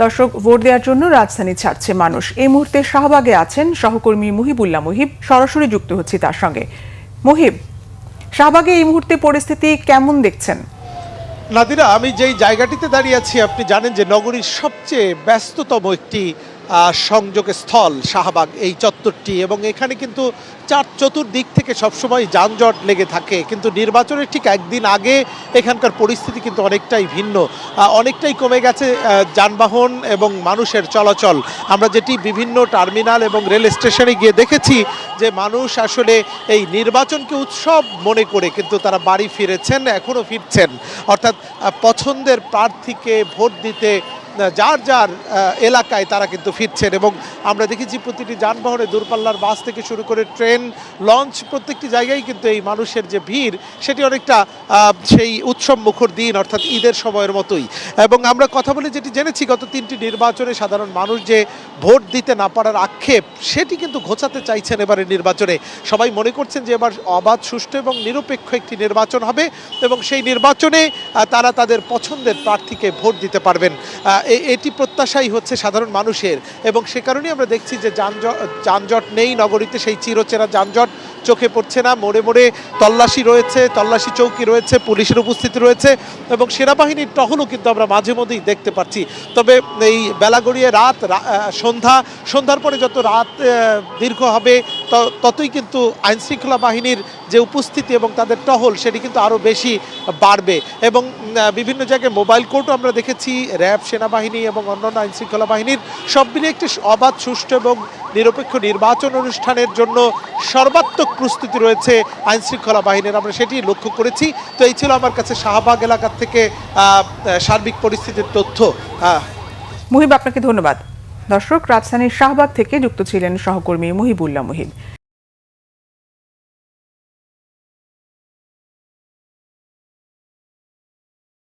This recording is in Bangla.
দর্শক, ভোট দেওয়ার জন্য রাজধানী ছাড়ছে মানুষ। এই মুহূর্তে শাহবাগে আছেন সহকর্মী মুহিবুল্লাহ মুহিব। সরাসরি যুক্ত হচ্ছি তার সঙ্গে। মুহিব, শাহবাগে এই মুহূর্তে পরিস্থিতি কেমন দেখছেন? নাদিরা, আমি যেই জায়গাটিতে দাঁড়িয়ে আছি, আপনি জানেন যে নগরীর সবচেয়ে ব্যস্ততম একটি সংযোগ স্থল শাহবাগ এই চত্বরটি, এবং এখানে কিন্তু চতুর্দিক থেকে সবসময় যানজট লেগে থাকে। কিন্তু নির্বাচনের ঠিক একদিন আগে এখানকার পরিস্থিতি কিন্তু অনেকটাই ভিন্ন, অনেকটাই কমে গেছে যানবাহন এবং মানুষের চলাচল। আমরা যেটি বিভিন্ন টার্মিনাল এবং রেল স্টেশনে গিয়ে দেখেছি যে মানুষ আসলে এই নির্বাচনকে উৎসব মনে করে কিন্তু তারা বাড়ি ফিরেছেন, এখনও ফিরছেন। অর্থাৎ পছন্দের প্রার্থীকে ভোট দিতে যার যার এলাকায় তারা কিন্তু ফিরছেন। এবং আমরা দেখেছি প্রতিটি যানবাহনে দূরপাল্লার বাস থেকে শুরু করে ট্রেন, লঞ্চ, প্রত্যেকটি জায়গায় কিন্তু এই মানুষের যে ভিড়, সেটি অনেকটা সেই উৎসব মুখর দিন, অর্থাৎ ঈদের সময়ের মতোই। এবং আমরা কথা বলে যেটি জেনেছি, গত 3টি নির্বাচনে সাধারণ মানুষ যে ভোট দিতে না পারার আক্ষেপ, সেটি কিন্তু ঘোচাতে চাইছেন এবারের নির্বাচনে। সবাই মনে করছেন যে এবার অবাধ, সুষ্ঠু এবং নিরপেক্ষ একটি নির্বাচন হবে, এবং সেই নির্বাচনে তারা তাদের পছন্দের প্রার্থীকে ভোট দিতে পারবেন। এটি প্রত্যাশাই হচ্ছে সাধারণ মানুষের, এবং সে কারণেই আমরা দেখছি যে যানজট নেই নগরীতে, সেই চিরচেনা যানজট চোখে পড়ছে না। মোড়ে মোড়ে তল্লাশি রয়েছে, তল্লাশি চৌকি রয়েছে, পুলিশের উপস্থিতি রয়েছে, এবং সেনাবাহিনীর টহলও কিন্তু আমরা মাঝে মধ্যেই দেখতে পাচ্ছি। তবে এই বেলা গড়িয়ে সন্ধ্যার পরে যত রাত দীর্ঘ হবে, ততই কিন্তু আইনশৃঙ্খলা বাহিনীর যে উপস্থিতি এবং তাদের টহল, সেটি কিন্তু আরও বেশি বাড়বে। এবং বিভিন্ন জায়গায় মোবাইল কোর্টও আমরা দেখেছি, র্যাব, সেনাবাহিনী এবং অন্যান্য আইনশৃঙ্খলা বাহিনীর সব মিলিয়ে একটি অবাধ, সুষ্ঠু এবং নিরপেক্ষ নির্বাচন অনুষ্ঠানের জন্য সর্বাত্মক প্রস্তুতি রয়েছে আইনশৃঙ্খলা বাহিনীর। আমরা সেটি লক্ষ্য করেছি। তো এই ছিল আমার কাছে শাহবাগ এলাকার থেকে সার্বিক পরিস্থিতির তথ্য। মুহিব, আপনাকে ধন্যবাদ। দর্শক, রাজধানীর শাহবাগ থেকে যুক্ত ছিলেন সহকর্মী মুহিবুল্লাহ মুহিব।